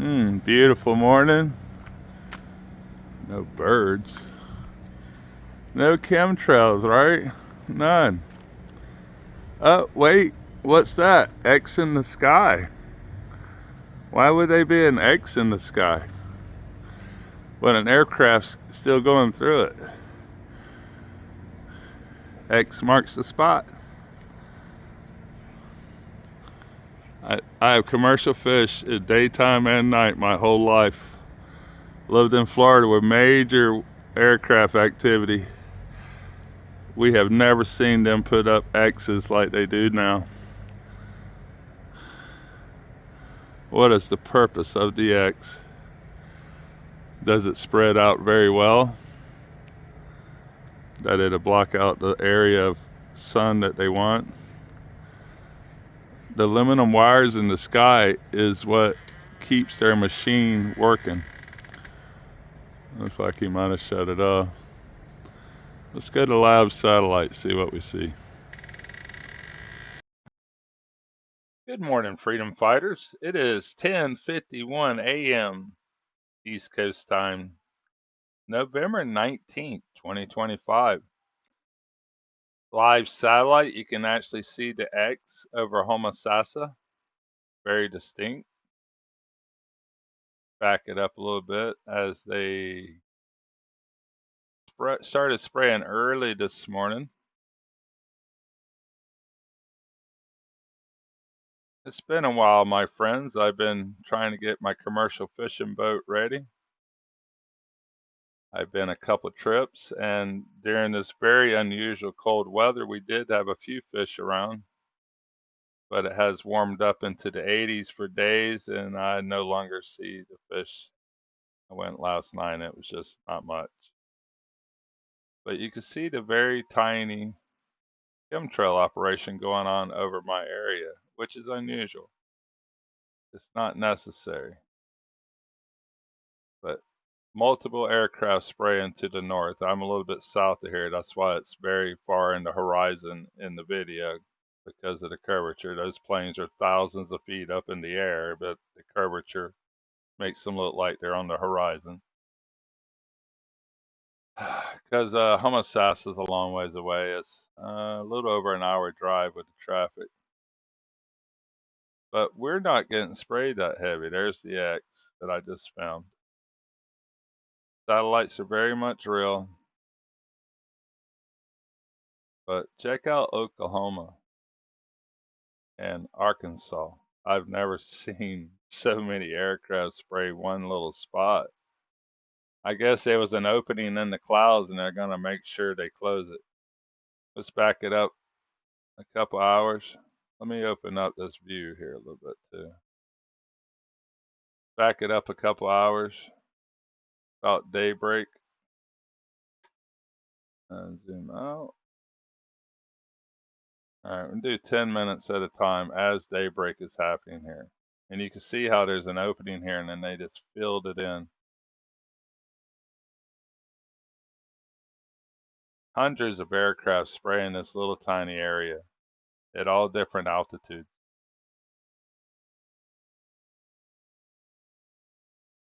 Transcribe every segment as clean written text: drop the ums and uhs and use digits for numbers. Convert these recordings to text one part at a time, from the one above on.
Beautiful morning. No birds. No chemtrails, right? None. Oh, wait. What's that? X in the sky. Why would they be an X in the sky when an aircraft's still going through it? X marks the spot. I have commercial fish at daytime and night my whole life. Lived in Florida with major aircraft activity. We have never seen them put up X's like they do now. What is the purpose of the X? Does it spread out very well? That it'll block out the area of sun that they want? The aluminum wires in the sky is what keeps their machine working. Looks like he might have shut it off. Let's go to lab satellite, see what we see. Good morning, freedom fighters. It is 10:51 a.m. East Coast time, November 19th, 2025. Live satellite, you can actually see the X over Homosassa, very distinct. Back it up a little bit as they started spraying early this morning. It's been a while, my friends. I've been trying to get my commercial fishing boat ready. I've been a couple trips, and during this very unusual cold weather, we did have a few fish around, but it has warmed up into the 80s for days, and I no longer see the fish. I went last night, and it was just not much. But you can see the very tiny chemtrail operation going on over my area, which is unusual. It's not necessary. But multiple aircraft spraying to the north. I'm a little bit south of here. That's why it's very far in the horizon in the video because of the curvature. Those planes are thousands of feet up in the air, but the curvature makes them look like they're on the horizon. Because Homosassa is a long ways away. It's a little over an hour drive with the traffic. But we're not getting sprayed that heavy. There's the X that I just found. Satellites are very much real. But check out Oklahoma and Arkansas. I've never seen so many aircraft spray one little spot. I guess there was an opening in the clouds and they're going to make sure they close it. Let's back it up a couple hours. Let me open up this view here a little bit too. Back it up a couple hours, about daybreak. And zoom out. All right, we'll do 10 minutes at a time as daybreak is happening here. And you can see how there's an opening here and then they just filled it in. Hundreds of aircraft spraying this little tiny area at all different altitudes.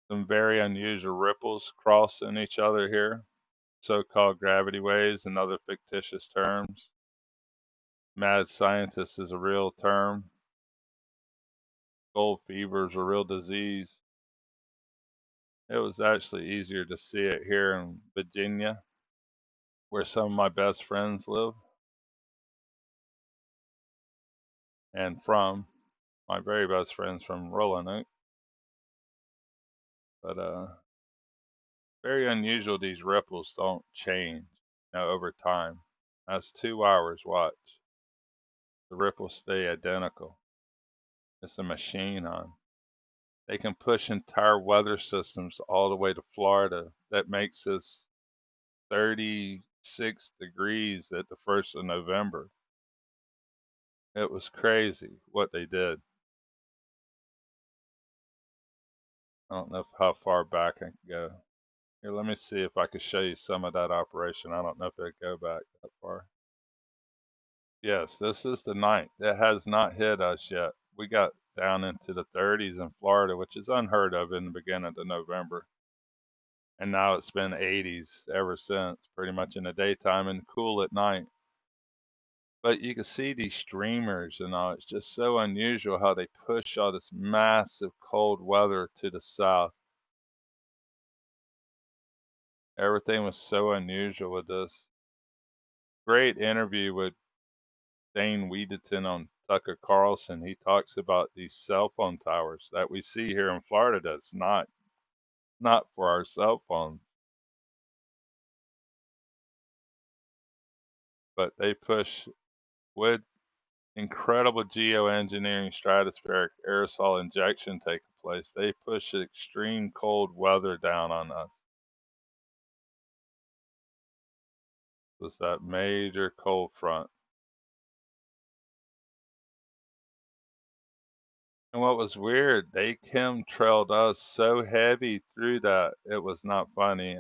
Some very unusual ripples crossing each other here, so-called gravity waves and other fictitious terms. Mad scientist is a real term. Gold fever is a real disease. It was actually easier to see it here in Virginia, where some of my best friends live. And from my very best friends from Roanoke. But very unusual these ripples don't change, over time. That's 2 hours, watch. The ripples stay identical. It's a machine on. They can push entire weather systems all the way to Florida. That makes us 36 degrees at the 1st of November. It was crazy what they did. I don't know how far back I can go. Here, let me see if I can show you some of that operation. I don't know if it'll go back that far. Yes, this is the 9th. It has not hit us yet. We got down into the 30s in Florida, which is unheard of in the beginning of November. And now it's been 80s ever since, pretty much in the daytime and cool at night. But you can see these streamers and all. It's just so unusual how they push all this massive cold weather to the south. Everything was so unusual with this. Great interview with Dane Weedeton on Tucker Carlson. He talks about these cell phone towers that we see here in Florida. That's not for our cell phones, but they push with incredible geoengineering stratospheric aerosol injection taking place. They push extreme cold weather down on us. It was that major cold front. And what was weird, they chemtrailed us so heavy through that it was not funny.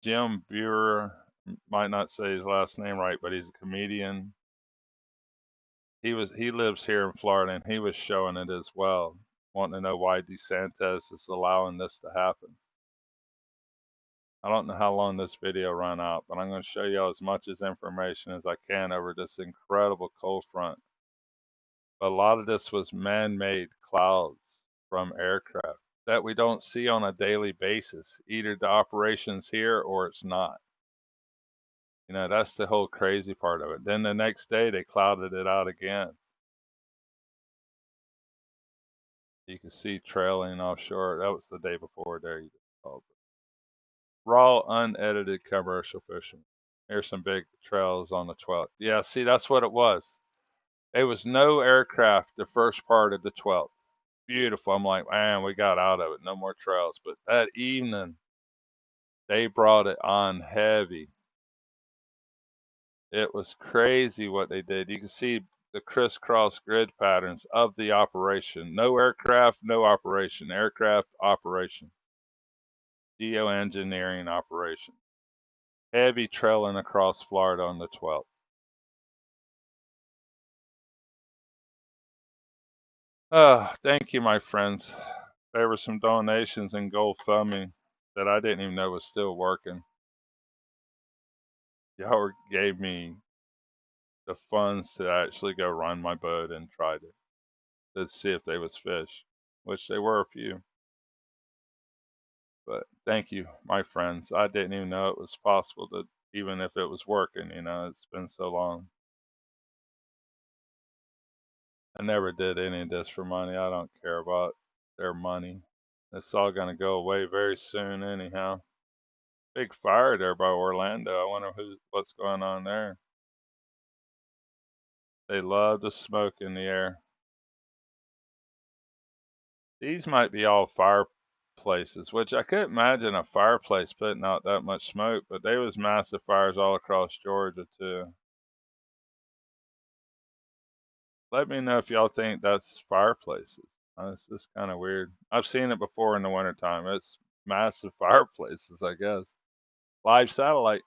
Jim Buer, might not say his last name right, but he's a comedian. He lives here in Florida, and he was showing it as well, wanting to know why DeSantis is allowing this to happen. I don't know how long this video ran out, but I'm going to show you as much as information as I can over this incredible cold front. But a lot of this was man-made clouds from aircraft that we don't see on a daily basis. Either the operation's here or it's not. You know, that's the whole crazy part of it. Then the next day they clouded it out again. You can see trailing offshore. That was the day before there. You called it. Raw, unedited commercial fishing. Here's some big trails on the 12th. Yeah, see, that's what it was. It was no aircraft the first part of the 12th. Beautiful. I'm like, man, we got out of it. No more trails. But that evening, they brought it on heavy. It was crazy what they did. You can see the crisscross grid patterns of the operation. No aircraft, no operation. Aircraft operation. Geoengineering operation. Heavy trailing across Florida on the 12th. Thank you, my friends. There were some donations in GoFundMe that I didn't even know was still working. Y'all gave me the funds to actually go run my boat and try to see if they was fish, which they were a few. But thank you, my friends. I didn't even know it was possible to, even if it was working, you know, it's been so long. I never did any of this for money. I don't care about their money. It's all going to go away very soon, anyhow. Big fire there by Orlando. I wonder what's going on there. They love the smoke in the air. These might be all fireplaces, which I could imagine a fireplace putting out that much smoke, but there was massive fires all across Georgia too. Let me know if y'all think that's fireplaces. It's just kind of weird. I've seen it before in the wintertime. It's massive fireplaces, I guess. Live satellite,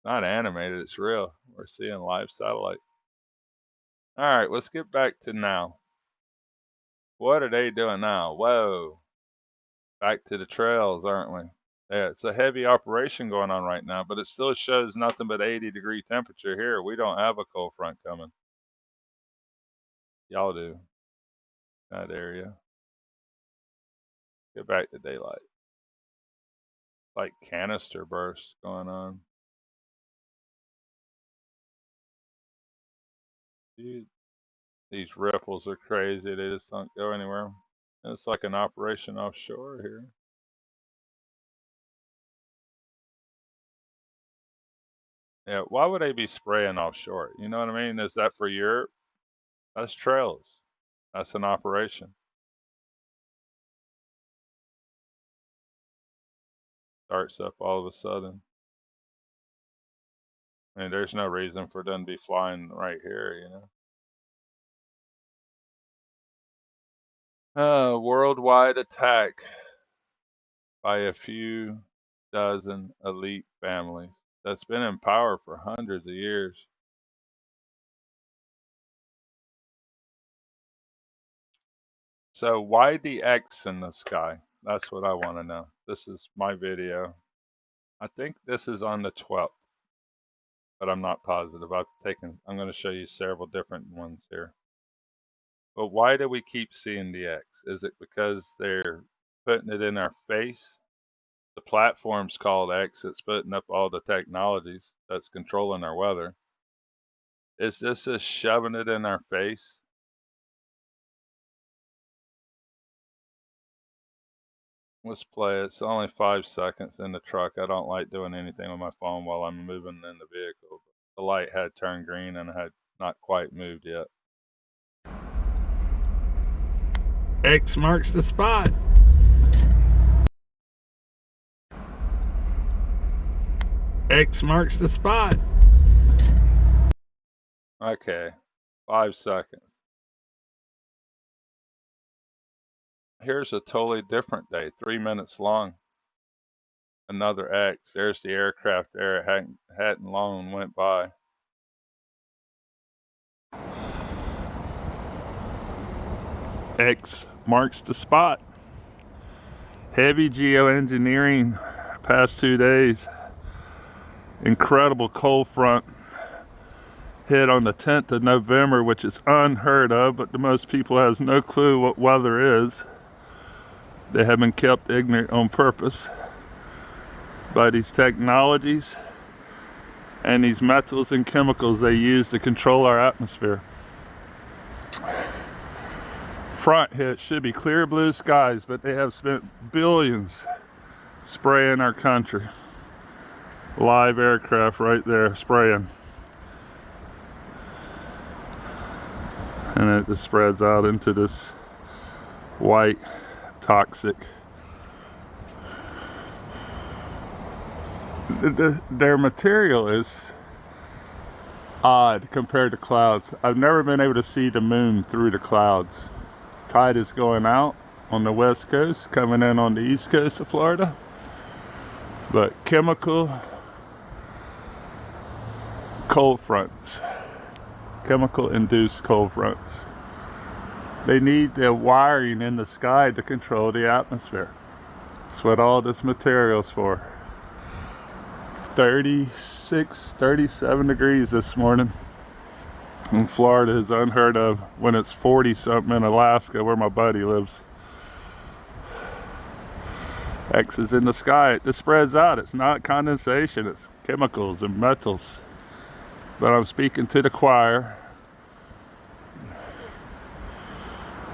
not animated, it's real. We're seeing live satellite. All right, let's get back to now. What are they doing now? Whoa. Back to the trails, aren't we? Yeah, it's a heavy operation going on right now, but it still shows nothing but 80-degree temperature here. We don't have a cold front coming. Y'all do. That area. Get back to daylight. Like canister bursts going on. Dude, these ripples are crazy. They just don't go anywhere. It's like an operation offshore here. Yeah, why would they be spraying offshore? You know what I mean? Is that for Europe? That's trails. That's an operation. Starts up all of a sudden. I mean, there's no reason for them to be flying right here, you know? Worldwide attack by a few dozen elite families that's been in power for hundreds of years. So why the X in the sky? That's what I want to know. This is my video. I think this is on the 12th, but I'm not positive. I'm going to show you several different ones here. But why do we keep seeing the X? Is it because they're putting it in our face? The platform's called X. It's putting up all the technologies that's controlling our weather. Is this just shoving it in our face? Let's play it. It's only 5 seconds in the truck. I don't like doing anything with my phone while I'm moving in the vehicle. The light had turned green and I had not quite moved yet. X marks the spot. X marks the spot. Okay, 5 seconds. Here's a totally different day, 3 minutes long. Another X. There's the aircraft there. It hadn't long went by. X marks the spot. Heavy geoengineering past 2 days. Incredible cold front hit on the 10th of November, which is unheard of, but the most people has no clue what weather is. They have been kept ignorant on purpose by these technologies and these metals and chemicals they use to control our atmosphere. Front hit should be clear blue skies, but they have spent billions spraying our country. Live aircraft right there spraying. And it just spreads out into this white, toxic. Their material is odd compared to clouds. I've never been able to see the moon through the clouds. Tide is going out on the west coast, coming in on the east coast of Florida. But chemical cold fronts, chemical induced cold fronts. They need the wiring in the sky to control the atmosphere. That's what all this material's for. 36, 37 degrees this morning in Florida is unheard of when it's 40 something in Alaska where my buddy lives. X is in the sky. It just spreads out. It's not condensation, it's chemicals and metals. But I'm speaking to the choir.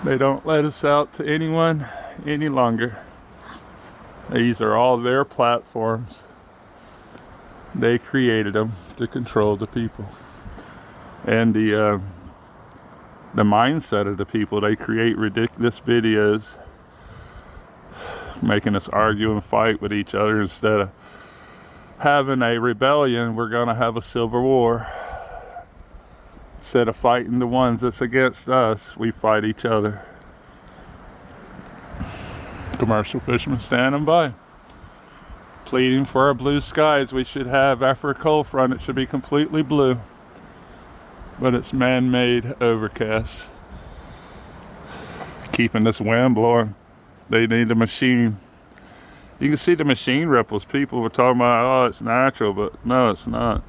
They don't let us out to anyone any longer. These are all their platforms. They created them to control the people. And the mindset of the people, they create ridiculous videos making us argue and fight with each other. Instead of having a rebellion, we're going to have a civil war. Instead of fighting the ones that's against us, we fight each other. Commercial fishermen standing by, pleading for our blue skies. We should have, after a cold front, it should be completely blue, but it's man-made overcast, keeping this wind blowing. They need a machine. You can see the machine ripples. People were talking about, oh, it's natural, but no, it's not.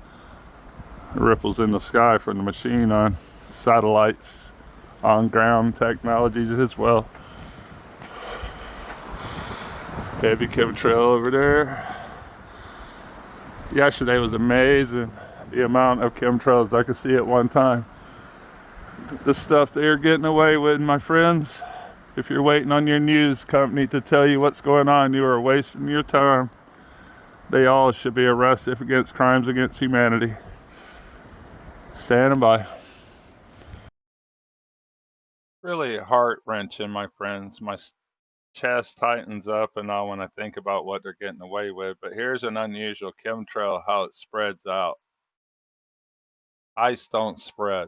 The ripples in the sky from the machine on satellites, on ground technologies as well. Heavy chemtrail over there. Yesterday was amazing, the amount of chemtrails I could see at one time. The stuff they're getting away with, my friends. If you're waiting on your news company to tell you what's going on, you are wasting your time. They all should be arrested against crimes against humanity. Standing by. Really heart-wrenching, my friends. My chest tightens up and all when I think about what they're getting away with. But here's an unusual chemtrail, how it spreads out. Ice don't spread.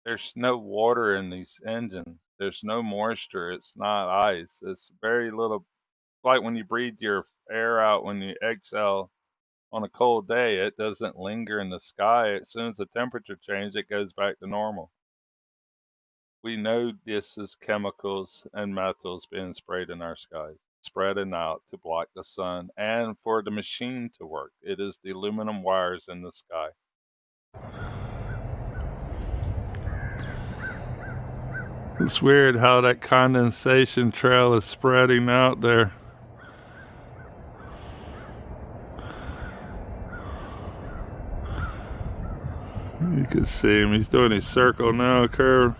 There's no water in these engines. There's no moisture. It's not ice. It's very little. It's like when you breathe your air out when you exhale on a cold day, it doesn't linger in the sky. As soon as the temperature changes, it goes back to normal. We know this is chemicals and metals being sprayed in our skies, spreading out to block the sun and for the machine to work. It is the aluminum wires in the sky. It's weird how that condensation trail is spreading out there. You can see him. He's doing his circle now, curve.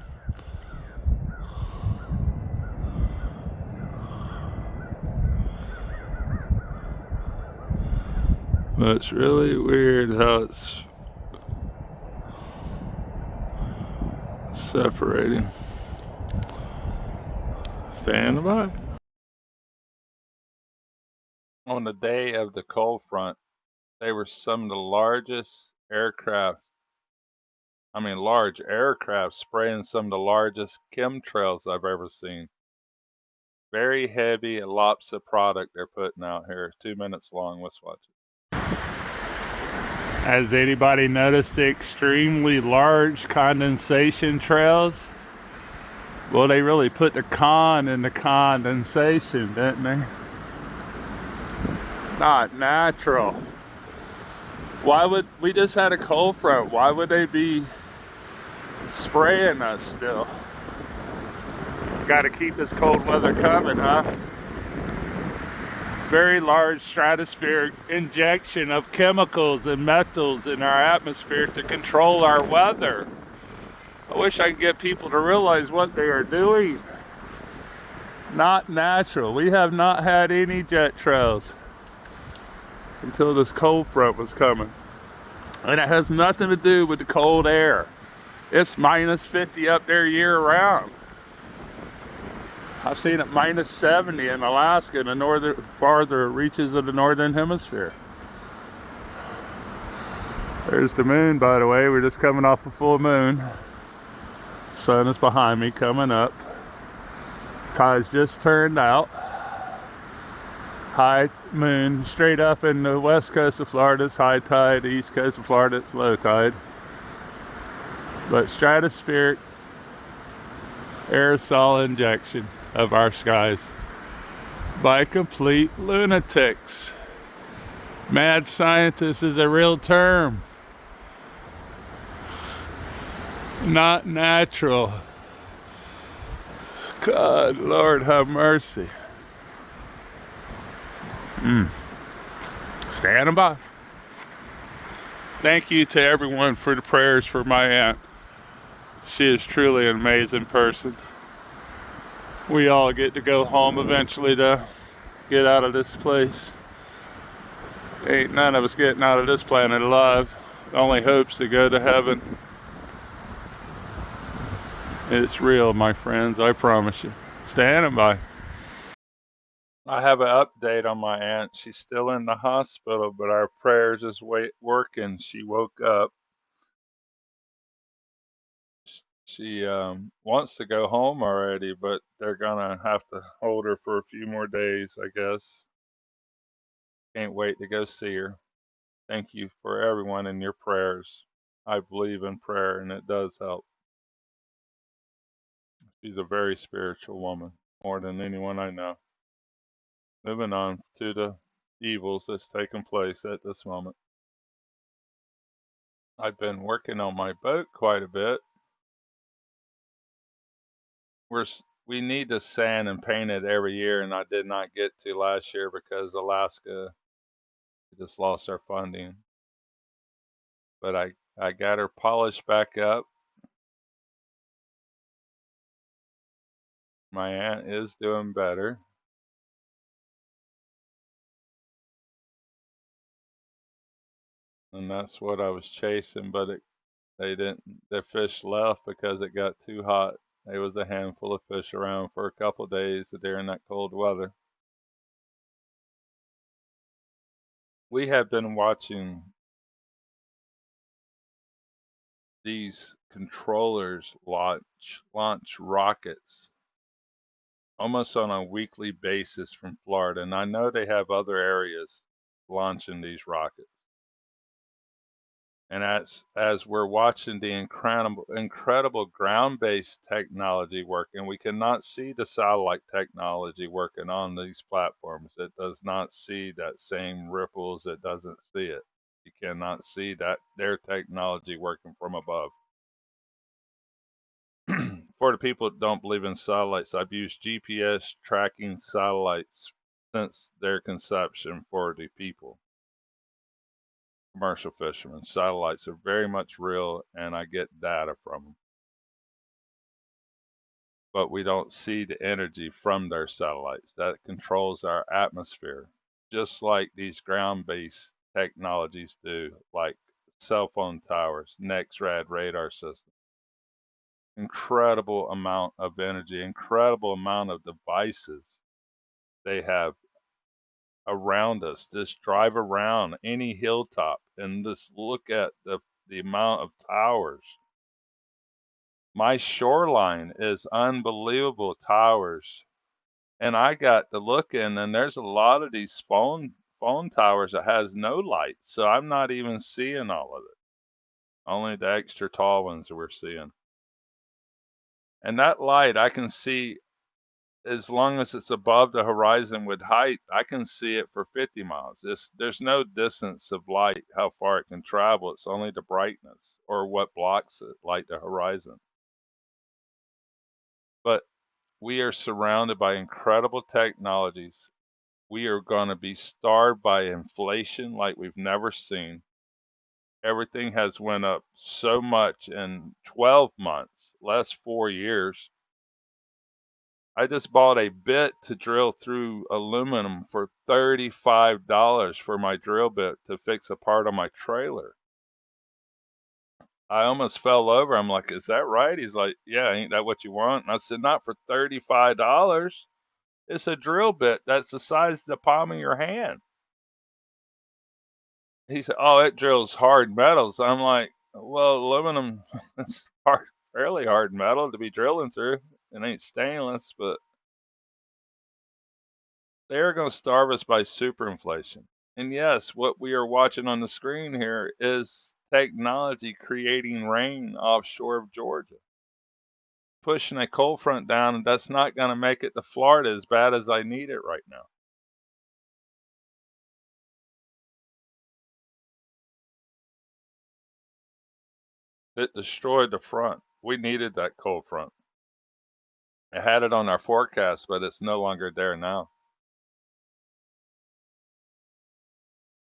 But it's really weird how it's separating. Stand by. On the day of the cold front, they were some of the large aircraft spraying some of the largest chemtrails I've ever seen. Very heavy, lots of product they're putting out here. 2 minutes long. Let's watch it. Has anybody noticed the extremely large condensation trails? Well, they really put the con in the condensation, didn't they? Not natural. Why would we just had a cold front? Why would they be spraying us still? Got to keep this cold weather coming, huh? Very large stratospheric injection of chemicals and metals in our atmosphere to control our weather. I wish I could get people to realize what they are doing. Not natural. We have not had any jet trails until this cold front was coming. And it has nothing to do with the cold air. It's minus 50 up there year round. I've seen it minus 70 in Alaska in the farther reaches of the northern hemisphere. There's the moon, by the way. We're just coming off a full moon. Sun is behind me coming up. Tide's just turned out. High moon straight up in the west coast of Florida is high tide. The east coast of Florida it's low tide. But stratospheric aerosol injection of our skies by complete lunatics. Mad scientist is a real term. Not natural. God, Lord, have mercy. Standing by. Thank you to everyone for the prayers for my aunt. She is truly an amazing person. We all get to go home eventually to get out of this place. Ain't none of us getting out of this planet alive. Only hopes to go to heaven. It's real, my friends, I promise you. Standing by. I have an update on my aunt. She's still in the hospital, but our prayers is working. She woke up. She wants to go home already, but they're gonna have to hold her for a few more days, I guess. Can't wait to go see her. Thank you for everyone in your prayers. I believe in prayer, and it does help. She's a very spiritual woman, more than anyone I know. Moving on to the evils that's taking place at this moment. I've been working on my boat quite a bit. We need to sand and paint it every year, and I did not get to last year because Alaska just lost our funding. But I got her polished back up. My aunt is doing better. And that's what I was chasing, but the fish left because it got too hot. There was a handful of fish around for a couple of days during that cold weather. We have been watching these controllers launch rockets almost on a weekly basis from Florida, and I know they have other areas launching these rockets. And as we're watching the incredible ground-based technology working, we cannot see the satellite technology working on these platforms. It does not see that same ripples. It doesn't see it. You cannot see that their technology working from above. For the people that don't believe in satellites, I've used GPS tracking satellites since their conception for the people. Commercial fishermen. Satellites are very much real, and I get data from them. But we don't see the energy from their satellites that controls our atmosphere, just like these ground based technologies do, like cell phone towers, NextRad radar system. Incredible amount of energy, incredible amount of devices they have around us. Just drive around any hilltop and just look at the amount of towers. My shoreline is unbelievable towers. And I got to looking, and there's a lot of these phone towers that has no light, so I'm not even seeing all of it. Only the extra tall ones we're seeing. And that light I can see as long as it's above the horizon with height, I can see it for 50 miles. There's no distance of light, how far it can travel. It's only the brightness or what blocks it, like the horizon. But we are surrounded by incredible technologies. We are going to be starved by inflation like we've never seen. Everything has went up so much in 12 months, last 4 years. I just bought a bit to drill through aluminum for $35 for my drill bit to fix a part on my trailer. I almost fell over. I'm like, is that right? He's like, yeah, ain't that what you want? And I said, not for $35. It's a drill bit that's the size of the palm of your hand. He said, oh, it drills hard metals. I'm like, well, aluminum is hard, fairly hard metal to be drilling through. It ain't stainless, but they're going to starve us by superinflation. And yes, what we are watching on the screen here is technology creating rain offshore of Georgia, pushing a cold front down, and that's not going to make it to Florida as bad as I need it right now. It destroyed the front. We needed that cold front. It had it on our forecast, but it's no longer there now.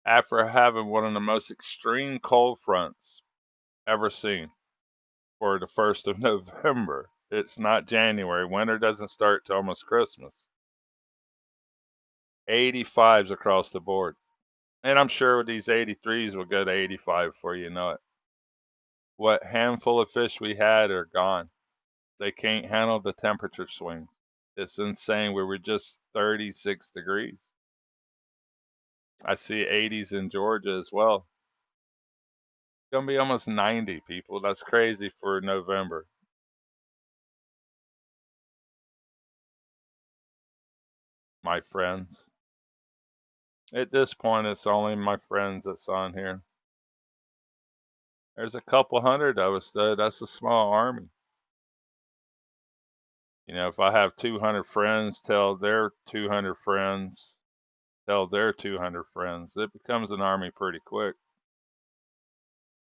After having one of the most extreme cold fronts ever seen for the 1st of November. It's not January. Winter doesn't start till almost Christmas. 85s across the board. And I'm sure these 83s will go to 85 before you know it. What handful of fish we had are gone. They can't handle the temperature swings. It's insane. We were just 36 degrees. I see 80s in Georgia as well. It's going to be almost 90, people. That's crazy for November. My friends. At this point, it's only my friends that's on here. There's a couple hundred of us, though. That's a small army. You know, if I have 200 friends, tell their 200 friends, tell their 200 friends, it becomes an army pretty quick.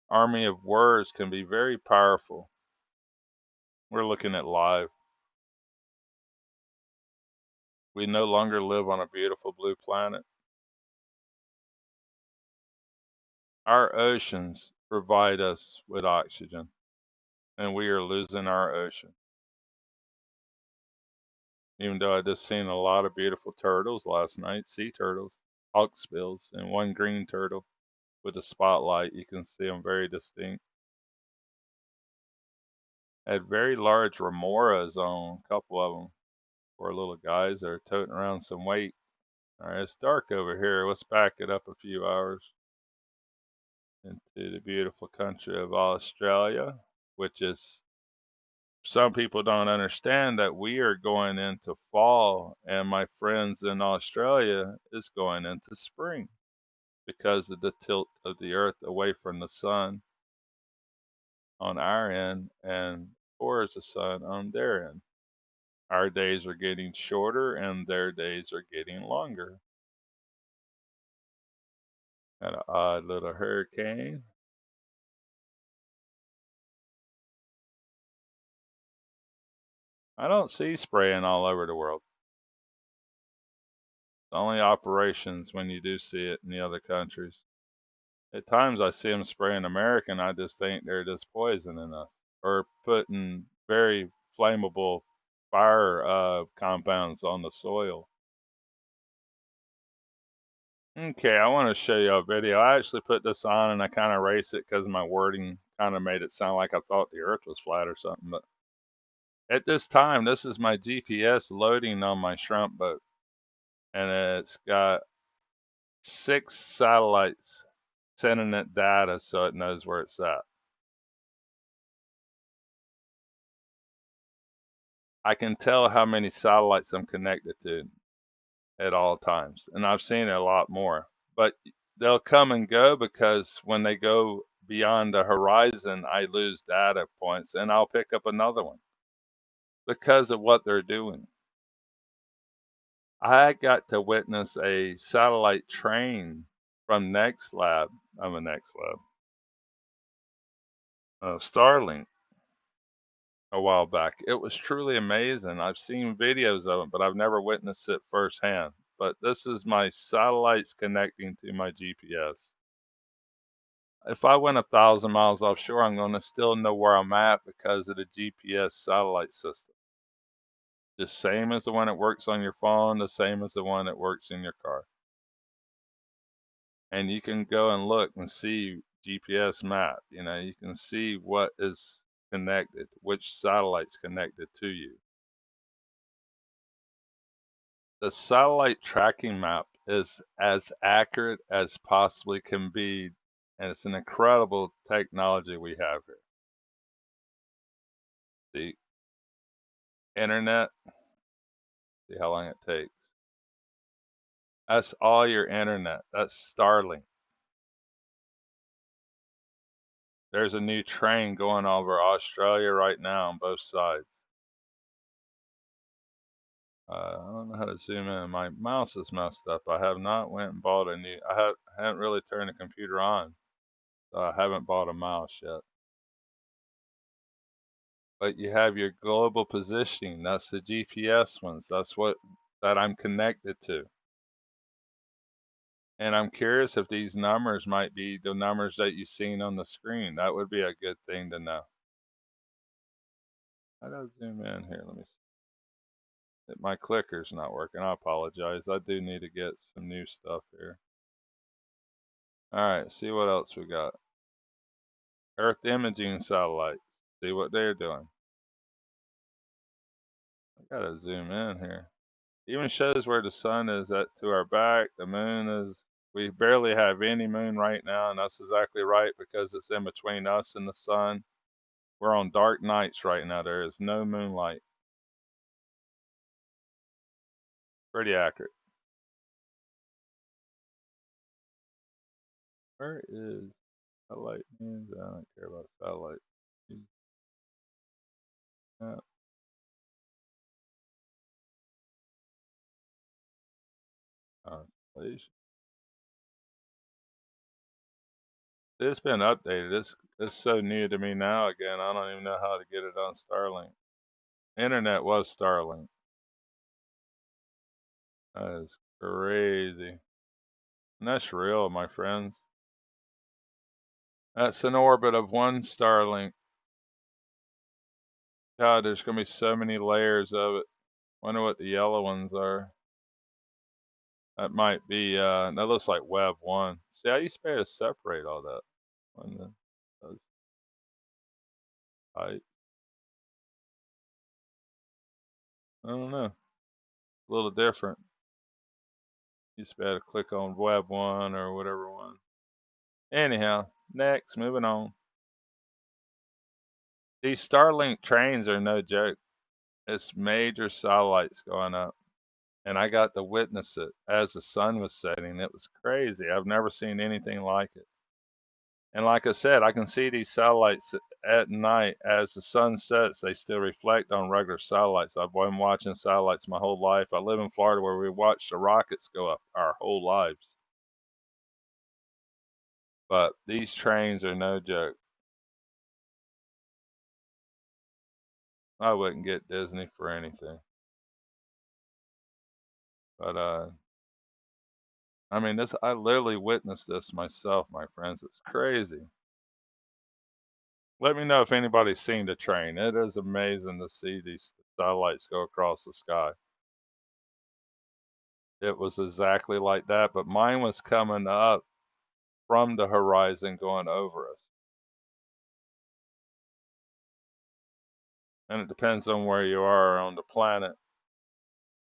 Army of words can be very powerful. We're looking at live. We no longer live on a beautiful blue planet. Our oceans provide us with oxygen, and we are losing our ocean. Even though I just seen a lot of beautiful turtles last night, sea turtles, hawksbills, and one green turtle with a spotlight. You can see them very distinct. Had very large remoras on, a couple of them. Poor little guys are toting around some weight. All right, it's dark over here. Let's back it up a few hours into the beautiful country of Australia, which is, some people don't understand that we are going into fall, and my friends in Australia is going into spring because of the tilt of the earth away from the sun. on our end and towards the sun on their end. Our days are getting shorter and their days are getting longer. Got an odd little hurricane. I don't see spraying all over the world. It's only operations when you do see it in the other countries. At times I see them spraying America and I just think they're just poisoning us or putting very flammable fire compounds on the soil. Okay, I want to show you a video. I actually put this on and I kind of erased it because my wording kind of made it sound like I thought the earth was flat or something. But at this time, this is my GPS loading on my shrimp boat, and it's got 6 satellites sending it data so it knows where it's at. I can tell how many satellites I'm connected to at all times, and I've seen it a lot more. But they'll come and go because when they go beyond the horizon, I lose data points and I'll pick up another one because of what they're doing. I got to witness a satellite train from Next Lab. I'm a Next Lab, Starlink a while back. It was truly amazing. I've seen videos of it, but I've never witnessed it firsthand. But this is my satellites connecting to my GPS. If I went 1,000 miles offshore, I'm going to still know where I'm at because of the GPS satellite system. The same as the one that works on your phone, the same as the one that works in your car. And you can go and look and see GPS map. You can see what is connected, which satellite's connected to you. The satellite tracking map is as accurate as possibly can be, and it's an incredible technology we have here. The internet, see how long it takes. That's all your internet. That's Starlink. There's a new train going over Australia right now on both sides. I don't know how to zoom in. My mouse is messed up. I have not went and bought a new. Haven't really turned the computer on, so I haven't bought a mouse yet. But you have your global positioning. That's the GPS ones. That's what that I'm connected to. And I'm curious if these numbers might be the numbers that you've seen on the screen. That would be a good thing to know. How do I zoom in here? Let me see. My clicker's not working. I apologize. I do need to get some new stuff here. All right, see what else we got. Earth imaging satellites. See what they're doing. I gotta zoom in here. Even shows where the sun is at to our back. The moon is. We barely have any moon right now, and that's exactly right because it's in between us and the sun. We're on dark nights right now. There is no moonlight. Pretty accurate. Where is satellite news? I don't care about satellite. Uh, Constellation. It's been updated. It's so new to me now. Again, I don't even know how to get it on Starlink. Internet was Starlink. That is crazy. And that's real, my friends. That's an orbit of one Starlink. God, there's gonna be so many layers of it. Wonder what the yellow ones are. That might be. That looks like Web One. See, I used to be able to separate all that. When those height. I don't know. A little different. Used to be able to click on Web One or whatever one. Anyhow, next, moving on. These Starlink trains are no joke. It's major satellites going up. And I got to witness it as the sun was setting. It was crazy. I've never seen anything like it. And like I said, I can see these satellites at night as the sun sets. They still reflect on regular satellites. I've been watching satellites my whole life. I live in Florida where we watch the rockets go up our whole lives. But these trains are no joke. I wouldn't get Disney for anything. But I mean, this I literally witnessed this myself, my friends. It's crazy. Let me know if anybody's seen the train. It is amazing to see these satellites go across the sky. It was exactly like that, but mine was coming up from the horizon going over us. And it depends on where you are on the planet.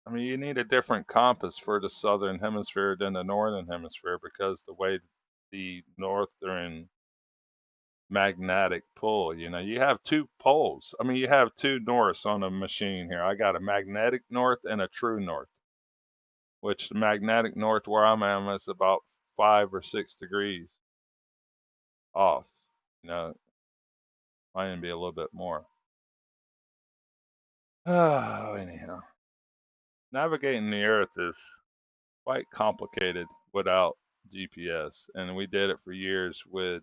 I mean, you need a different compass for the southern hemisphere than the northern hemisphere because the way the northern magnetic pull, you have two poles. I mean, you have two norths on a machine here. I got a magnetic north and a true north, which the magnetic north where I'm at is about 5 or 6 degrees off. Might even be a little bit more. Oh, anyhow, navigating the Earth is quite complicated without GPS, and we did it for years with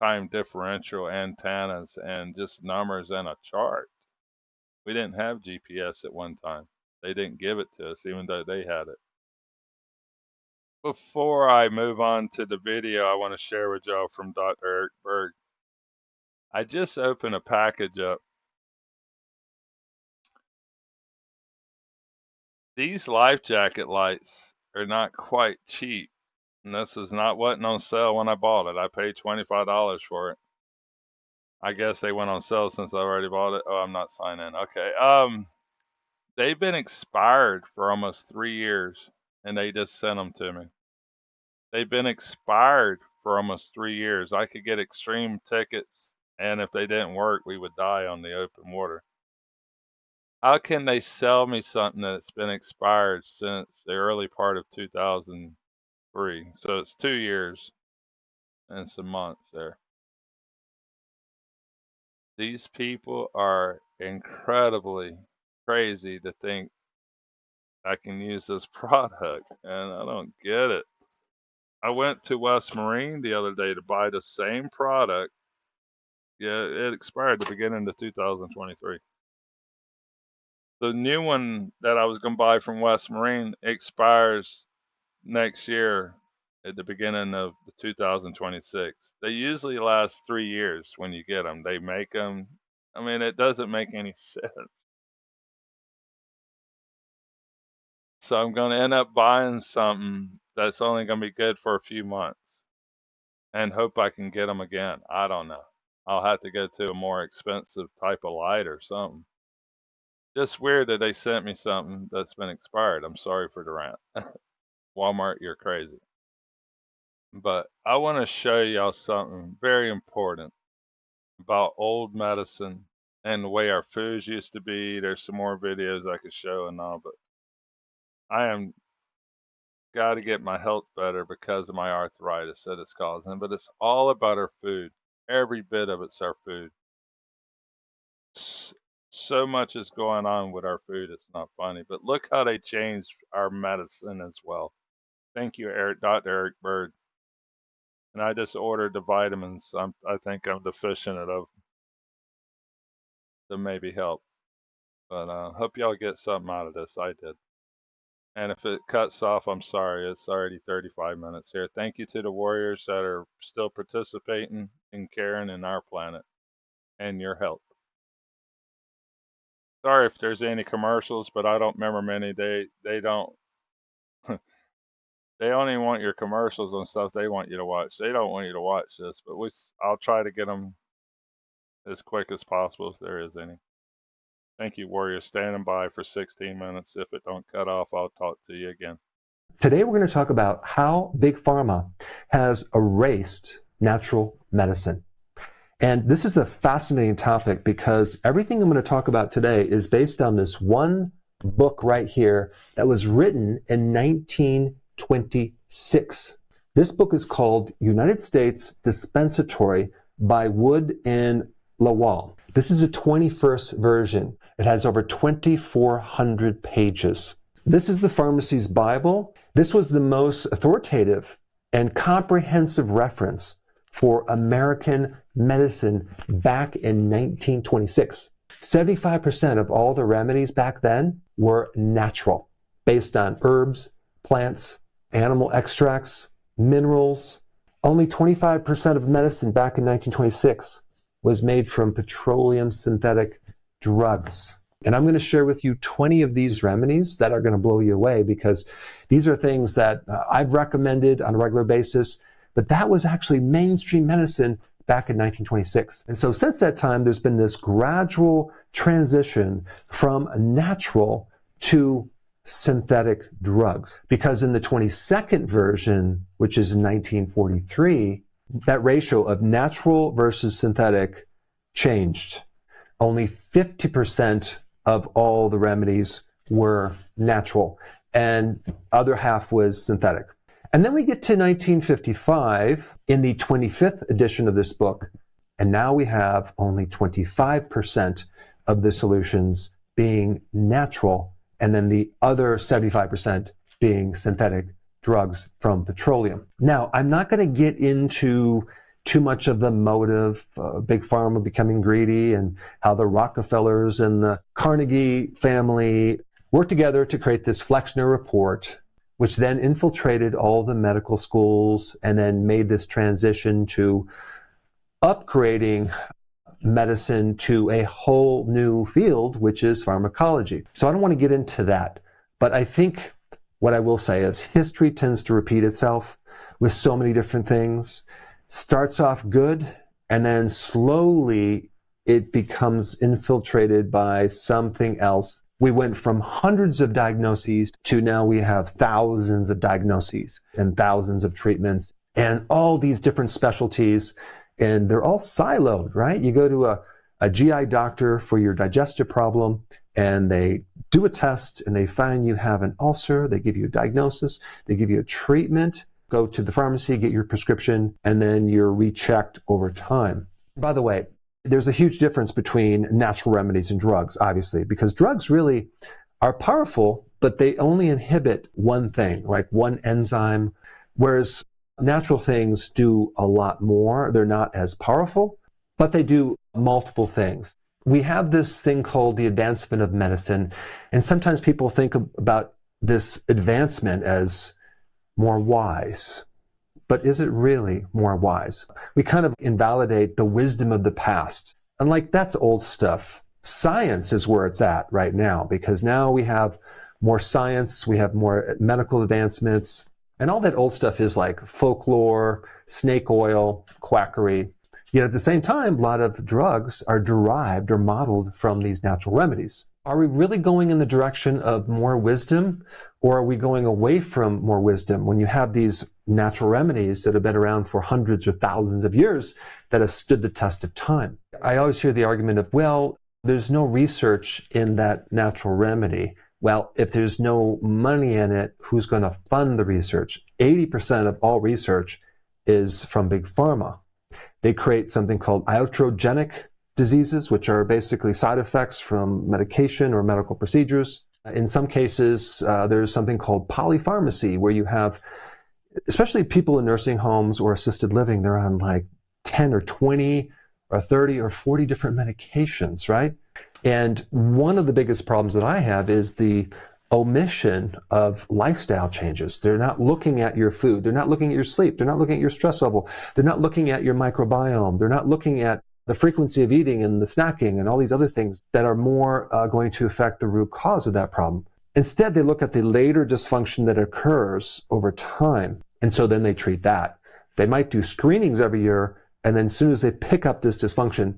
time differential antennas and just numbers and a chart. We didn't have GPS at one time. They didn't give it to us, even though they had it. Before I move on to the video, I want to share with y'all from Dr. Eric Berg. I just opened a package up. These life jacket lights are not quite cheap. And this is not wasn't on sale when I bought it. I paid $25 for it. I guess they went on sale since I already bought it. Oh, I'm not signing. Okay. They've been expired for almost 3 years, and they just sent them to me. They've been expired for almost 3 years. I could get extreme tickets, and if they didn't work, we would die on the open water. How can they sell me something that's been expired since the early part of 2003? So it's 2 years and some months there. These people are incredibly crazy to think I can use this product, and I don't get it. I went to West Marine the other day to buy the same product. Yeah, it expired at the beginning of 2023. The new one that I was going to buy from West Marine expires next year at the beginning of 2026. They usually last 3 years when you get them. They make them. I mean, it doesn't make any sense. So I'm going to end up buying something that's only going to be good for a few months and hope I can get them again. I don't know. I'll have to go to a more expensive type of light or something. Just weird that they sent me something that's been expired. I'm sorry for the rant. Walmart, you're crazy. But I want to show y'all something very important about old medicine and the way our foods used to be. There's some more videos I could show and all, but I am got to get my health better because of my arthritis that it's causing. But it's all about our food. Every bit of it's our food. So much is going on with our food. It's not funny. But look how they changed our medicine as well. Thank you, Dr. Eric Bird. And I just ordered the vitamins. I think I'm deficient of to maybe help. But hope y'all get something out of this. I did. And if it cuts off, I'm sorry. It's already 35 minutes here. Thank you to the warriors that are still participating and caring in our planet and your health. Sorry if there's any commercials, but I don't remember many. They don't they only want your commercials on stuff they want you to watch. They don't want you to watch this, but I'll try to get them as quick as possible if there is any. Thank you, warriors, standing by for 16 minutes. If it don't cut off, I'll talk to you again. Today we're going to talk about how Big Pharma has erased natural medicine. And this is a fascinating topic because everything I'm going to talk about today is based on this one book right here that was written in 1926. This book is called United States Dispensatory by Wood and Lawal. This is the 21st version. It has over 2,400 pages. This is the pharmacy's Bible. This was the most authoritative and comprehensive reference for American medicine back in 1926. 75% of all the remedies back then were natural, based on herbs, plants, animal extracts, minerals. Only 25% of medicine back in 1926 was made from petroleum synthetic drugs. And I'm going to share with you 20 of these remedies that are going to blow you away, because these are things that I've recommended on a regular basis, but that was actually mainstream medicine back in 1926. And so since that time, there's been this gradual transition from natural to synthetic drugs. Because in the 22nd version, which is in 1943, that ratio of natural versus synthetic changed. Only 50% of all the remedies were natural, and other half was synthetic. And then we get to 1955 in the 25th edition of this book, and now we have only 25% of the solutions being natural, and then the other 75% being synthetic drugs from petroleum. Now, I'm not going to get into too much of the motive, big pharma becoming greedy, and how the Rockefellers and the Carnegie family worked together to create this Flexner report, which then infiltrated all the medical schools and then made this transition to upgrading medicine to a whole new field, which is pharmacology. So I don't want to get into that, but I think what I will say is history tends to repeat itself with so many different things. Starts off good, and then slowly it becomes infiltrated by something else. We went from hundreds of diagnoses to now we have thousands of diagnoses and thousands of treatments and all these different specialties, and they're all siloed, right? You go to a GI doctor for your digestive problem, and they do a test and they find you have an ulcer. They give you a diagnosis, they give you a treatment, go to the pharmacy, get your prescription, and then you're rechecked over time. By the way, there's a huge difference between natural remedies and drugs, obviously, because drugs really are powerful, but they only inhibit one thing, like one enzyme, whereas natural things do a lot more. They're not as powerful, but they do multiple things. We have this thing called the advancement of medicine, and sometimes people think about this advancement as more wise. But is it really more wise? We kind of invalidate the wisdom of the past. And like, that's old stuff. Science is where it's at right now, because now we have more science, we have more medical advancements, and all that old stuff is like folklore, snake oil, quackery. Yet at the same time, a lot of drugs are derived or modeled from these natural remedies. Are we really going in the direction of more wisdom, or are we going away from more wisdom when you have these natural remedies that have been around for hundreds or thousands of years that have stood the test of time? I always hear the argument of, well, there's no research in that natural remedy. Well, if there's no money in it, who's going to fund the research? 80% of all research is from big pharma. They create something called iatrogenic diseases, which are basically side effects from medication or medical procedures. In some cases, there's something called polypharmacy, where you have, especially people in nursing homes or assisted living, they're on like 10 or 20 or 30 or 40 different medications, right? And one of the biggest problems that I have is the omission of lifestyle changes. They're not looking at your food. They're not looking at your sleep. They're not looking at your stress level. They're not looking at your microbiome. They're not looking at the frequency of eating and the snacking and all these other things that are more going to affect the root cause of that problem. Instead, they look at the later dysfunction that occurs over time, and so then they treat that. They might do screenings every year, and then as soon as they pick up this dysfunction,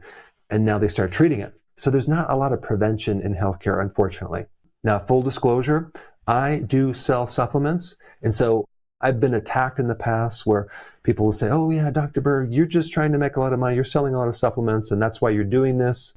and now they start treating it. So there's not a lot of prevention in healthcare, unfortunately. Now, full disclosure, I do sell supplements, and so I've been attacked in the past where people will say, oh yeah, Dr. Berg, you're just trying to make a lot of money. You're selling a lot of supplements, and that's why you're doing this.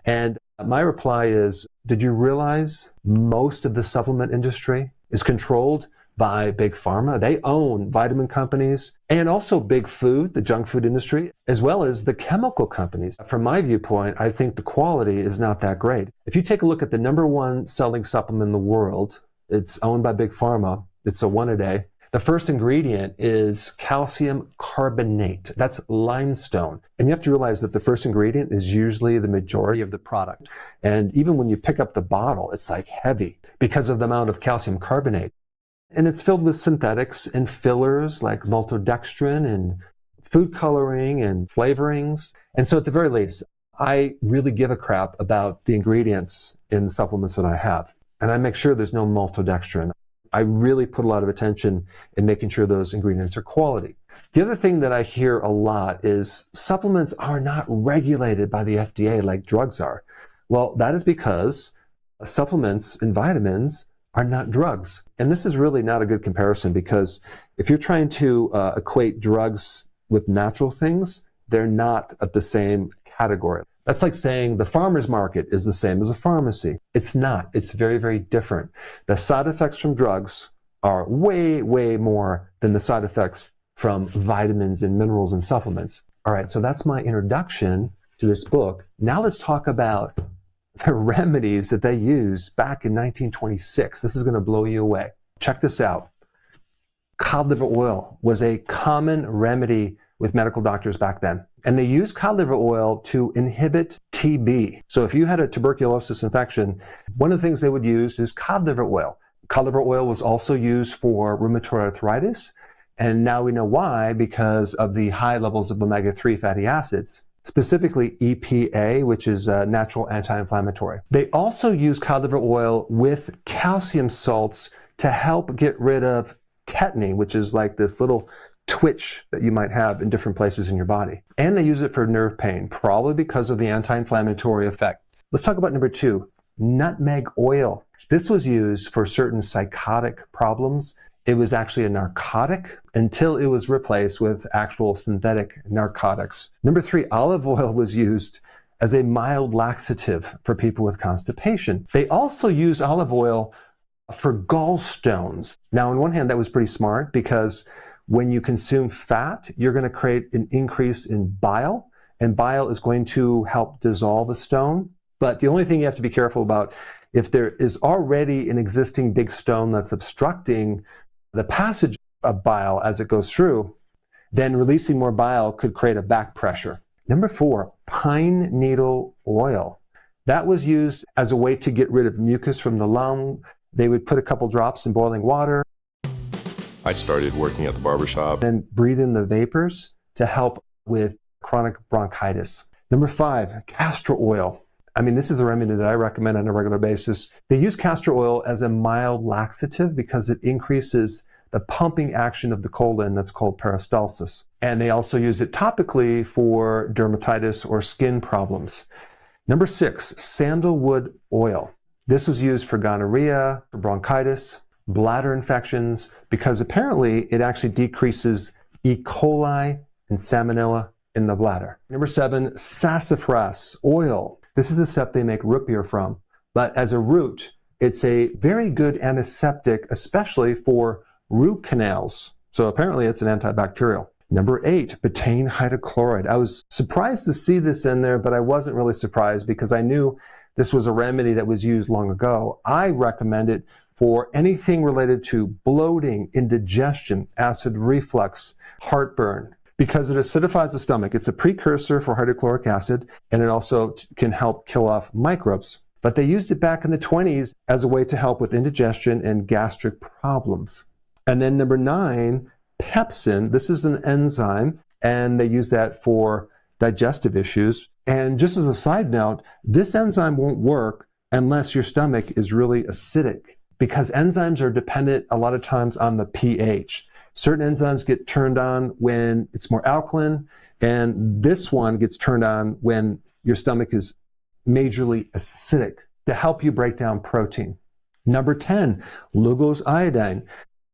And my reply is, did you realize most of the supplement industry is controlled by Big Pharma. They own vitamin companies and also big food, the junk food industry, as well as the chemical companies. From my viewpoint, I think the quality is not that great. If you take a look at the #1 selling supplement in the world, it's owned by Big Pharma. It's a one a day. The first ingredient is calcium carbonate. That's limestone. And you have to realize that the first ingredient is usually the majority of the product. And even when you pick up the bottle, it's like heavy because of the amount of calcium carbonate. And it's filled with synthetics and fillers like maltodextrin and food coloring and flavorings. And so at the very least, I really give a crap about the ingredients in the supplements that I have. And I make sure there's no maltodextrin. I really put a lot of attention in making sure those ingredients are quality. The other thing that I hear a lot is supplements are not regulated by the FDA like drugs are. Well, that is because supplements and vitamins are not drugs. And this is really not a good comparison, because if you're trying to equate drugs with natural things, they're not at the same category. That's like saying the farmer's market is the same as a pharmacy. It's not. It's very, very different. The side effects from drugs are way, way more than the side effects from vitamins and minerals and supplements. All right, so that's my introduction to this book. Now let's talk about the remedies that they used back in 1926. This is going to blow you away. Check this out. Cod liver oil was a common remedy with medical doctors back then. And they used cod liver oil to inhibit TB. So if you had a tuberculosis infection, one of the things they would use is cod liver oil. Cod liver oil was also used for rheumatoid arthritis. And now we know why, because of the high levels of omega-3 fatty acids, specifically EPA, which is a natural anti-inflammatory. They also use cod liver oil with calcium salts to help get rid of tetany, which is like this little twitch that you might have in different places in your body. And they use it for nerve pain, probably because of the anti-inflammatory effect. Let's talk about number 2, nutmeg oil. This was used for certain psychotic problems. It was actually a narcotic until it was replaced with actual synthetic narcotics. Number 3, olive oil was used as a mild laxative for people with constipation. They also use olive oil for gallstones. Now, on one hand, that was pretty smart, because when you consume fat, you're going to create an increase in bile, and bile is going to help dissolve a stone. But the only thing you have to be careful about, if there is already an existing big stone that's obstructing the passage of bile as it goes through, then releasing more bile could create a back pressure. Number 4, pine needle oil. That was used as a way to get rid of mucus from the lung. They would put a couple drops in boiling water. I started working at the barbershop. And breathe in the vapors to help with chronic bronchitis. Number 5, castor oil. I mean, this is a remedy that I recommend on a regular basis. They use castor oil as a mild laxative because it increases the pumping action of the colon, that's called peristalsis. And they also use it topically for dermatitis or skin problems. Number 6, sandalwood oil. This was used for gonorrhea, for bronchitis, bladder infections, because apparently it actually decreases E. coli and salmonella in the bladder. Number 7, sassafras oil. This is the stuff they make root beer from. But as a root, it's a very good antiseptic, especially for root canals. So apparently it's an antibacterial. Number 8, betaine hydrochloride. I was surprised to see this in there, but I wasn't really surprised because I knew this was a remedy that was used long ago. I recommend it for anything related to bloating, indigestion, acid reflux, heartburn, because it acidifies the stomach. It's a precursor for hydrochloric acid, and it also can help kill off microbes. But they used it back in the 20s as a way to help with indigestion and gastric problems. And then number 9, pepsin. This is an enzyme, and they use that for digestive issues. And just as a side note, this enzyme won't work unless your stomach is really acidic, because enzymes are dependent a lot of times on the pH. Certain enzymes get turned on when it's more alkaline, and this one gets turned on when your stomach is majorly acidic to help you break down protein. Number 10, Lugol's iodine.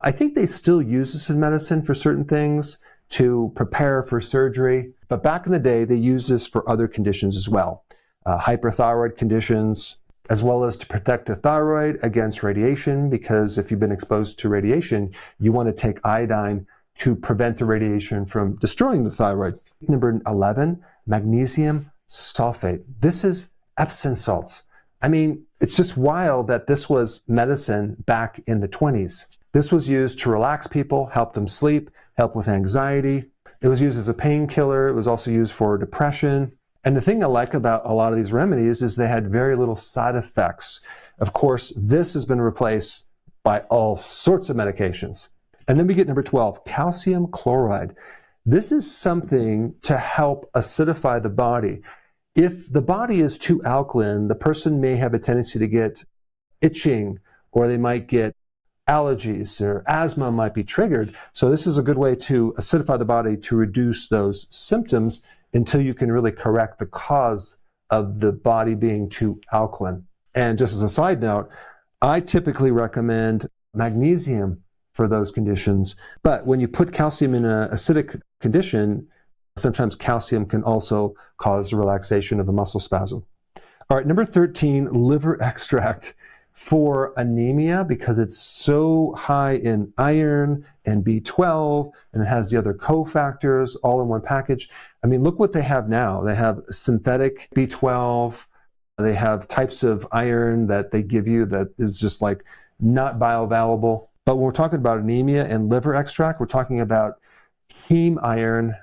I think they still use this in medicine for certain things to prepare for surgery, but back in the day, they used this for other conditions as well. Hyperthyroid conditions, as well as to protect the thyroid against radiation, because if you've been exposed to radiation, you want to take iodine to prevent the radiation from destroying the thyroid. Number 11, magnesium sulfate. This is Epsom salts. I mean, it's just wild that this was medicine back in the 20s. This was used to relax people, help them sleep, help with anxiety. It was used as a painkiller. It was also used for depression. And the thing I like about a lot of these remedies is they had very little side effects. Of course, this has been replaced by all sorts of medications. And then we get number 12, calcium chloride. This is something to help acidify the body. If the body is too alkaline, the person may have a tendency to get itching, or they might get allergies, or asthma might be triggered. So this is a good way to acidify the body to reduce those symptoms until you can really correct the cause of the body being too alkaline. And just as a side note, I typically recommend magnesium for those conditions. But when you put calcium in an acidic condition, sometimes calcium can also cause relaxation of the muscle spasm. All right, number 13, liver extract for anemia, because it's so high in iron and B12, and it has the other cofactors all in one package. I mean, look what they have now. They have synthetic B12. They have types of iron that they give you that is just like not bioavailable. But when we're talking about anemia and liver extract, we're talking about heme iron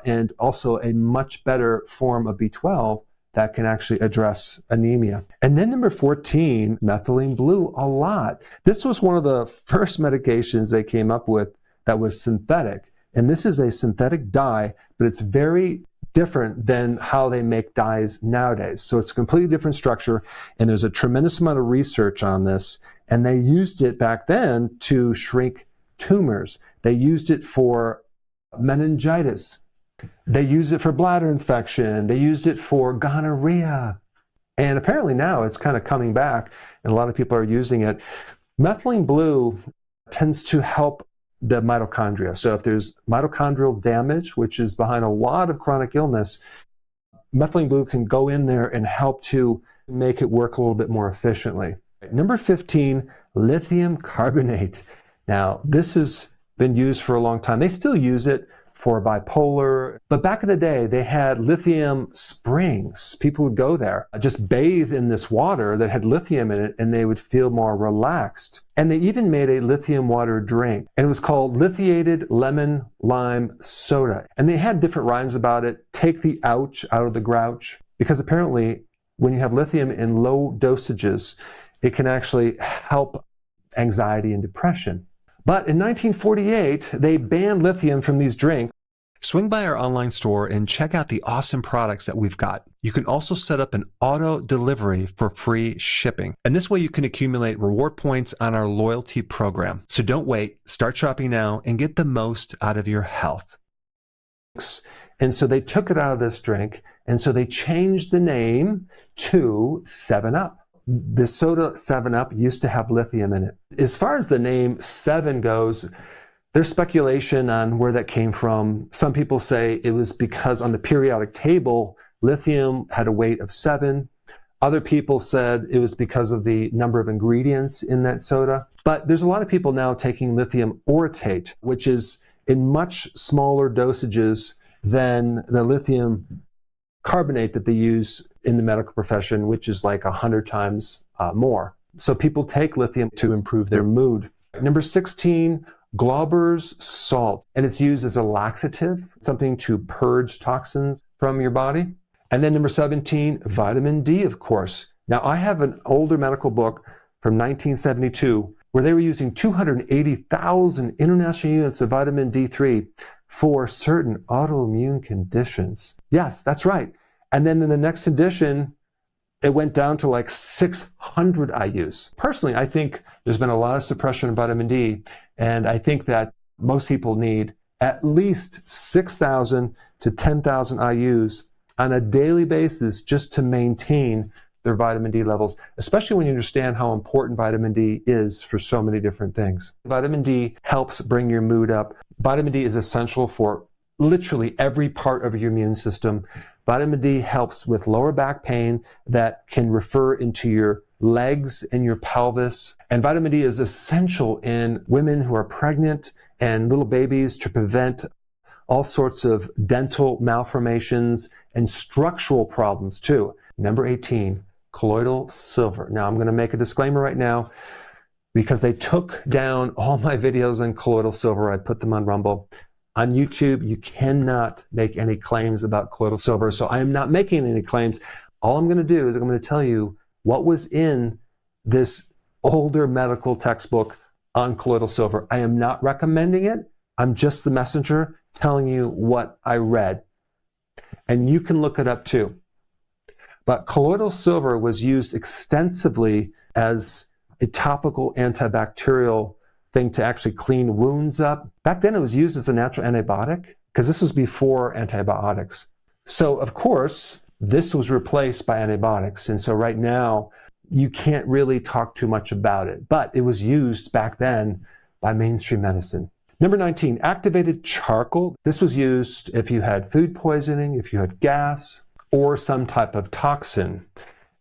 and also a much better form of B12 that can actually address anemia. And then number 14, methylene blue, a lot. This was one of the first medications they came up with that was synthetic. And this is a synthetic dye, but it's very different than how they make dyes nowadays. So it's a completely different structure, and there's a tremendous amount of research on this. And they used it back then to shrink tumors. They used it for meningitis. They used it for bladder infection. They used it for gonorrhea. And apparently now it's kind of coming back, and a lot of people are using it. Methylene blue tends to help the mitochondria. So if there's mitochondrial damage, which is behind a lot of chronic illness, methylene blue can go in there and help to make it work a little bit more efficiently. Number 15, lithium carbonate. Now, this has been used for a long time. They still use it for bipolar, but back in the day, they had lithium springs. People would go there, just bathe in this water that had lithium in it, and they would feel more relaxed. And they even made a lithium water drink, and it was called lithiated lemon lime soda. And they had different rhymes about it. Take the ouch out of the grouch, because apparently when you have lithium in low dosages, it can actually help anxiety and depression. But in 1948, they banned lithium from these drinks. Swing by our online store and check out the awesome products that we've got. You can also set up an auto delivery for free shipping. And this way you can accumulate reward points on our loyalty program. So don't wait, start shopping now and get the most out of your health. And so they took it out of this drink, and so they changed the name to 7-Up. The soda 7-Up used to have lithium in it. As far as the name 7 goes, there's speculation on where that came from. Some people say it was because on the periodic table, lithium had a weight of 7. Other people said it was because of the number of ingredients in that soda. But there's a lot of people now taking lithium orotate, which is in much smaller dosages than the lithium carbonate that they use in the medical profession, which is like 100 times more. So people take lithium to improve their mood. Number 16, Glauber's salt, and it's used as a laxative, something to purge toxins from your body. And then number 17, vitamin D, of course. Now I have an older medical book from 1972 where they were using 280,000 international units of vitamin D3 for certain autoimmune conditions. Yes, that's right. And then in the next edition, it went down to like 600 IUs. Personally, I think there's been a lot of suppression of vitamin D, and I think that most people need at least 6,000 to 10,000 IUs on a daily basis just to maintain their vitamin D levels, especially when you understand how important vitamin D is for so many different things. Vitamin D helps bring your mood up. Vitamin D is essential for literally every part of your immune system, Vitamin D helps with lower back pain that can refer into your legs and your pelvis. And vitamin D is essential in women who are pregnant and little babies to prevent all sorts of dental malformations and structural problems too. Number 18, colloidal silver. Now I'm going to make a disclaimer right now because they took down all my videos on colloidal silver. I put them on Rumble. On YouTube, you cannot make any claims about colloidal silver, so I am not making any claims. All I'm going to do is I'm going to tell you what was in this older medical textbook on colloidal silver. I am not recommending it. I'm just the messenger telling you what I read. And you can look it up too. But colloidal silver was used extensively as a topical antibacterial thing to actually clean wounds up. Back then it was used as a natural antibiotic because this was before antibiotics. So of course, this was replaced by antibiotics. And so right now, you can't really talk too much about it. But it was used back then by mainstream medicine. Number 19, activated charcoal. This was used if you had food poisoning, if you had gas, or some type of toxin.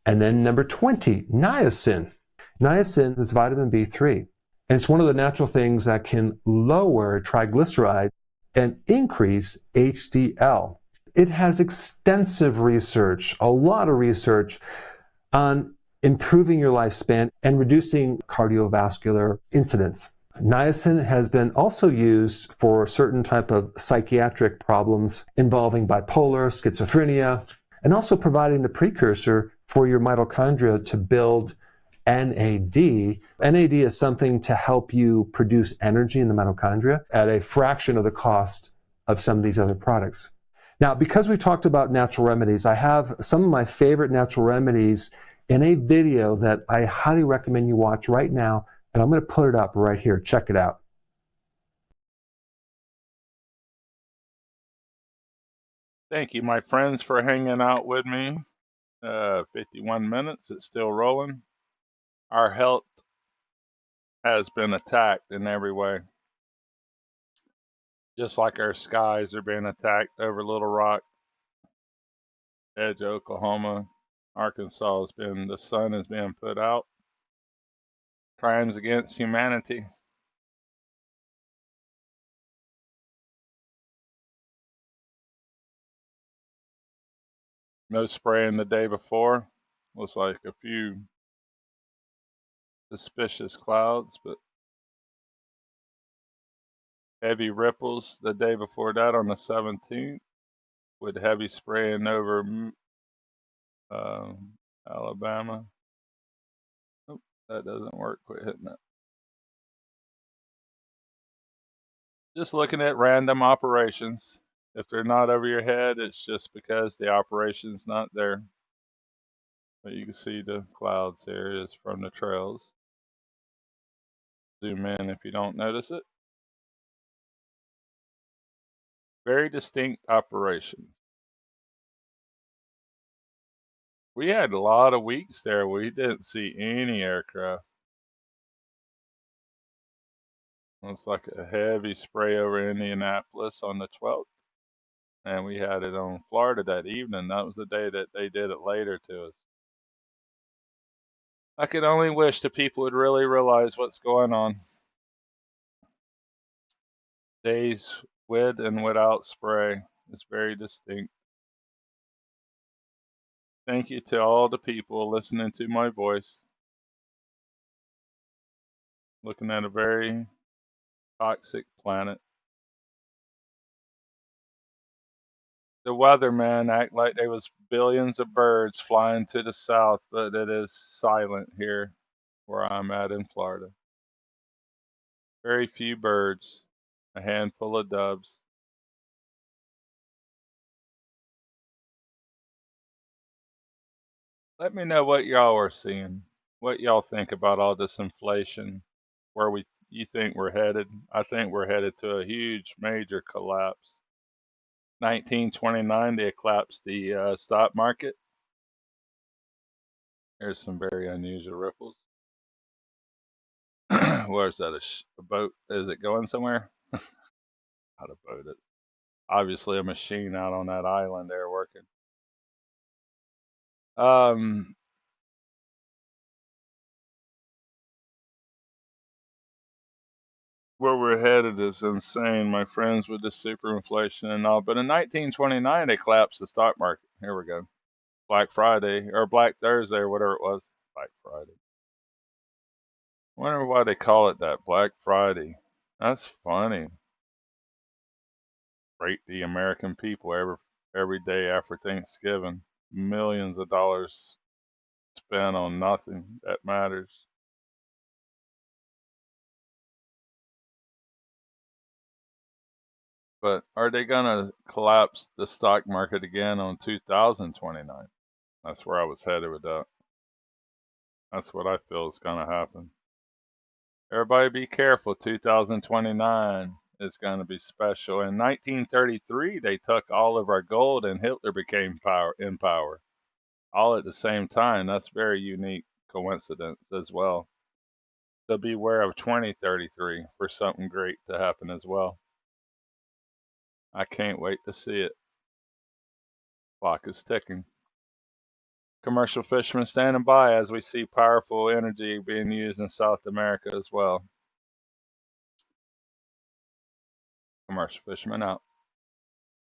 And then number 20, niacin. Niacin is vitamin B3. And it's one of the natural things that can lower triglycerides and increase HDL. It has extensive research, a lot of research on improving your lifespan and reducing cardiovascular incidents. Niacin has been also used for certain type of psychiatric problems involving bipolar, schizophrenia, and also providing the precursor for your mitochondria to build NAD. NAD is something to help you produce energy in the mitochondria at a fraction of the cost of some of these other products. Now, because we talked about natural remedies, I have some of my favorite natural remedies in a video that I highly recommend you watch right now, and I'm going to put it up right here. Check it out. Thank you, my friends, for hanging out with me. 51 minutes, it's still rolling. Our health has been attacked in every way. Just like our skies are being attacked over Little Rock, edge of Oklahoma, Arkansas the sun is being put out. Crimes against humanity. No spraying the day before. Looks like a few suspicious clouds, but heavy ripples the day before that on the 17th with heavy spraying over Alabama. Oh, that doesn't work. Quit hitting it. Just looking at random operations. If they're not over your head, it's just because the operation's not there. But you can see the clouds here is from the trails. Zoom in if you don't notice it. Very distinct operations. We had a lot of weeks there where we didn't see any aircraft. Looks like a heavy spray over Indianapolis on the 12th. And we had it on Florida that evening. That was the day that they did it later to us. I could only wish the people would really realize what's going on. Days with and without spray is very distinct. Thank you to all the people listening to my voice. Looking at a very toxic planet. The weathermen act like there was billions of birds flying to the south, but it is silent here where I'm at in Florida. Very few birds, a handful of doves. Let me know what y'all are seeing, what y'all think about all this inflation, where you think we're headed. I think we're headed to a huge, major collapse. 1929, they collapsed the stock market. There's some very unusual ripples. Where's that? A boat? Is it going somewhere? Not a boat. It's obviously a machine out on that island there working. Where we're headed is insane, my friends, with the superinflation and all. But in 1929, they collapsed the stock market. Here we go. Black Friday or Black Thursday or whatever it was. Black Friday. I wonder why they call it that. Black Friday. That's funny. Rate the American people every day after Thanksgiving. Millions of dollars spent on nothing that matters. But are they going to collapse the stock market again on 2029? That's where I was headed with that. That's what I feel is going to happen. Everybody be careful. 2029 is going to be special. In 1933, they took all of our gold and Hitler became in power. All at the same time. That's very unique coincidence as well. So beware of 2033 for something great to happen as well. I can't wait to see it. Clock is ticking. Commercial fishermen standing by as we see powerful energy being used in South America as well. Commercial fishermen out.